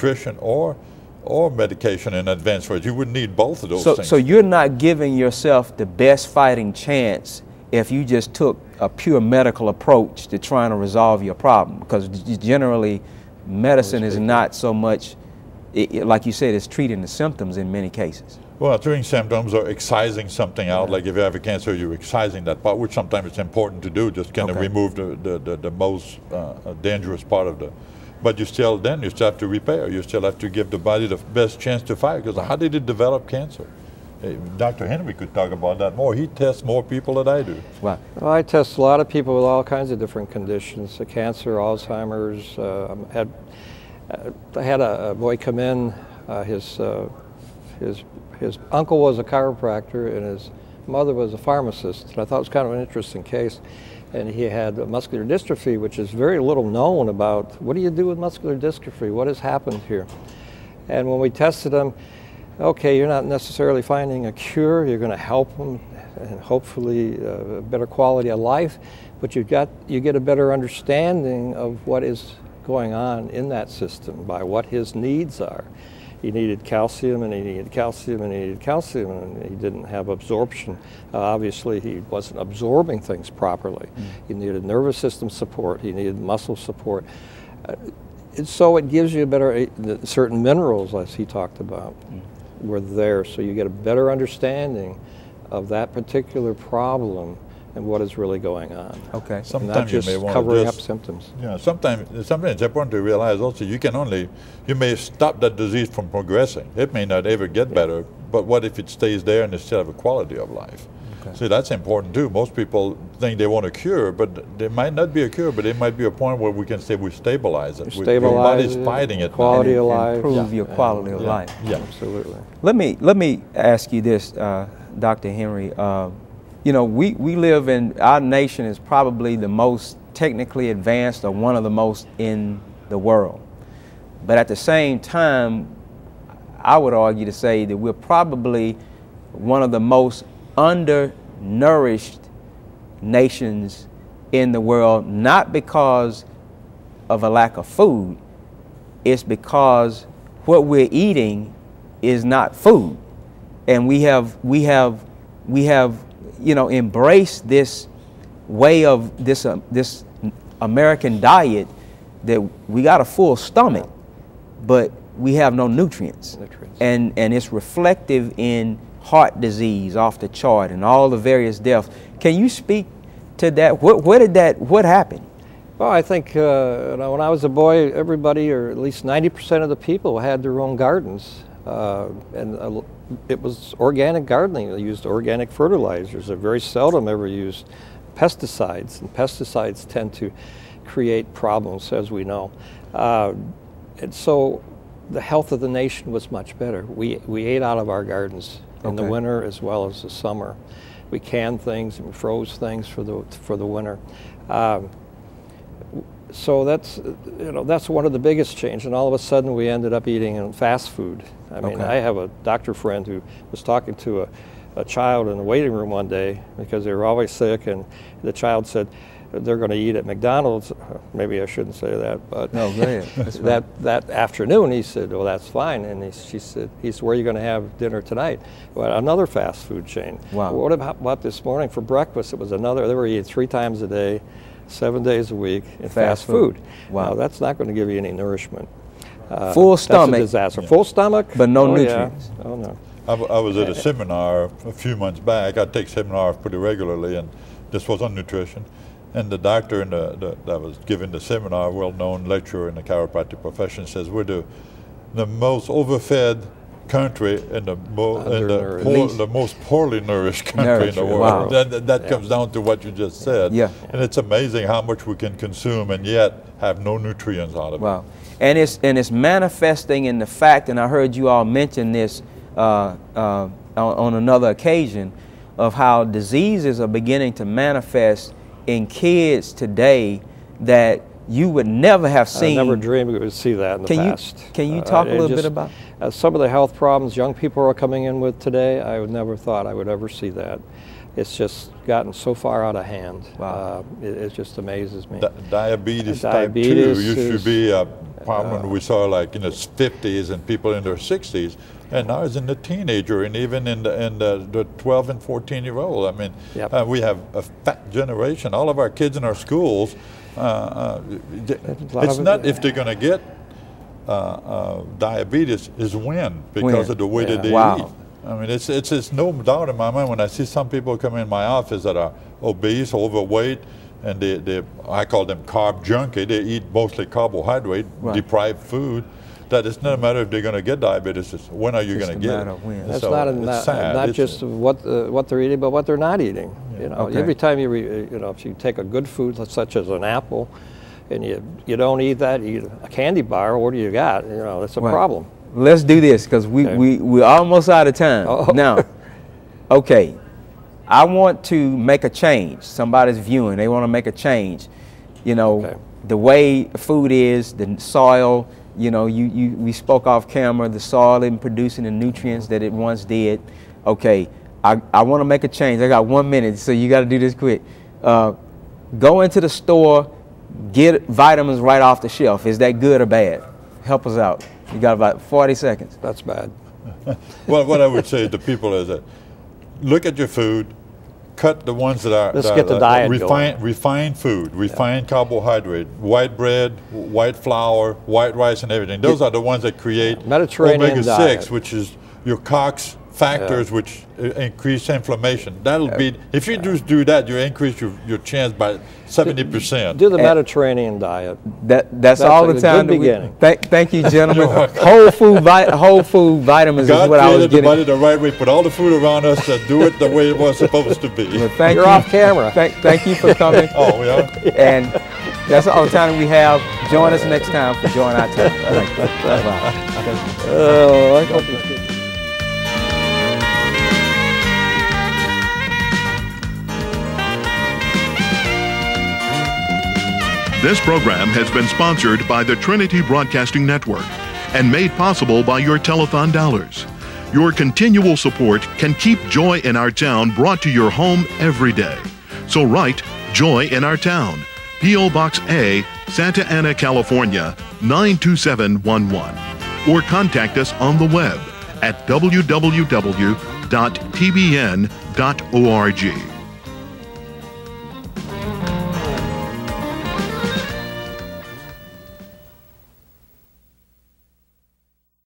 nutrition or medication in advance for it. You would need both of those things. So you're not giving yourself the best fighting chance if you just took a pure medical approach to trying to resolve your problem, because generally medicine is not so much, like you said, it's treating the symptoms in many cases. Well, treating symptoms or excising something out, like if you have a cancer, you're excising that part, which sometimes it's important to do, just kind of remove the most dangerous part of the. But you still have to repair. You still have to give the body the best chance to fight, because how did it develop cancer? Dr. Henry could talk about that more. He tests more people than I do. Wow. Well, I test a lot of people with all kinds of different conditions, cancer, Alzheimer's. I had a boy come in, his uncle was a chiropractor and his mother was a pharmacist. And I thought it was kind of an interesting case. And he had muscular dystrophy, which is very little known about. What do you do with muscular dystrophy? What has happened here? And when we tested him, okay, you're not necessarily finding a cure. You're going to help him and hopefully a better quality of life, but you get a better understanding of what is going on in that system by what his needs are. He needed calcium, and he needed calcium, and he needed calcium, and he didn't have absorption. Obviously, he wasn't absorbing things properly. He needed nervous system support. He needed muscle support. So it gives you a better, certain minerals, as he talked about, were there, so you get a better understanding of that particular problem and what is really going on. Okay. Sometimes you may want covering up symptoms. Yeah. Sometimes it's important to realize also you may stop that disease from progressing. It may not ever get better, but what if it stays there and they still have a quality of life? Okay. See, that's important too. Most people think they want a cure, but there might not be a cure, but it might be a point where we can say we stabilize it. Your body's fighting it. Quality of life. Improve your quality of life. Yeah. Absolutely. Let me ask you this, Dr. Henry. You know, we live in, our nation is probably the most technically advanced or one of the most in the world. But at the same time, I would argue to say that we're probably one of the most undernourished nations in the world, not because of a lack of food, it's because what we're eating is not food. And we have you know, embrace this way of this American diet that we got a full stomach, but we have no nutrients. And it's reflective in heart disease off the chart and all the various deaths. Can you speak to that? What happened? Well, I think you know, when I was a boy, everybody, or at least 90% of the people, had their own gardens. It was organic gardening. They used organic fertilizers. They very seldom ever used pesticides, and pesticides tend to create problems, as we know. And so the health of the nation was much better. We ate out of our gardens in the winter as well as the summer. We canned things and froze things for the winter. So that's one of the biggest changes, and all of a sudden we ended up eating fast food. I mean, I have a doctor friend who was talking to a child in the waiting room one day because they were always sick, and the child said they're going to eat at McDonald's. Maybe I shouldn't say that, but no, go ahead. that afternoon he said, "Well, that's fine," and she said, "Where are you going to have dinner tonight?" Well, another fast food chain. Wow. What about this morning for breakfast? It was another. They were eating 3 times a day, 7 days a week in fast food. Wow. Now, that's not going to give you any nourishment. Full stomach. That's a disaster. Yeah. Full stomach. But no nutrients. Yeah. Oh, no. I was at a seminar a few months back. I take seminars pretty regularly, and this was on nutrition. And the doctor that was giving the seminar, well-known lecturer in the chiropractic profession, says we're the most overfed country and the most poorly nourished country in the world. Wow. That comes down to what you just said. Yeah. And it's amazing how much we can consume and yet have no nutrients out of it. Wow. And it's manifesting in the fact, and I heard you all mention this on another occasion, of how diseases are beginning to manifest in kids today that you would never have seen. I never dreamed we would see that in the past. Can you talk a little bit about some of the health problems young people are coming in with today? I would never thought I would ever see that. it's just gotten so far out of hand. Wow. It just amazes me. Diabetes type Diabetes 2 used to be a problem uh, we saw like in the 50s and people in their 60s, and now it's in the teenager and even in the 12 and 14-year-old. I mean, Yep. we have a fat generation. All of our kids in our schools, it's not if they're going to get diabetes, is when, because of the way that they Wow. eat. I mean, it's no doubt in my mind when I see some people come in my office that are obese, overweight, and I call them carb junkie. They eat mostly carbohydrate, deprived food. That it's not a matter if they're going to get diabetes. It's when are you going to get it? That's So it's sad. not just what they're eating, but what they're not eating. Yeah. You know, Okay. every time if you take a good food such as an apple, and you don't eat that, you eat a candy bar. What do you got? You know, that's a problem. Let's do this because we're almost out of time. Oh. Now, okay, I want to make a change. Somebody's viewing, they want to make a change. You know, the way food is, the soil, you know, we spoke off camera, the soil isn't producing the nutrients that it once did. Okay, I want to make a change. I got 1 minute, so you got to do this quick. Go into the store, get vitamins right off the shelf. Is that good or bad? Help us out. You got about 40 seconds. That's bad. Well, what I would say to people is that look at your food, cut the ones that are Let's get the diet refined food, refined carbohydrate, white bread, white flour, white rice, and everything. Those are the ones that create Mediterranean omega-6, diet. which is your COX factors which increase inflammation. That'll be, if you just do that, you increase your chance by 70%. Do the Mediterranean diet. That's all the time. Good beginning. Thank you, gentlemen. whole food vitamins God is what I was created the getting. body the right way, put all the food around us to do it the way it was supposed to be. Well, thank You're you. off camera. Thank you for coming. Oh, we are? And that's all the time we have. Join us next time for Join Our Time. Thank you. I hope you This program has been sponsored by the Trinity Broadcasting Network and made possible by your telethon dollars. Your continual support can keep Joy in Our Town brought to your home every day. So write Joy in Our Town, P.O. Box A, Santa Ana, California, 92711. Or contact us on the web at www.tbn.org.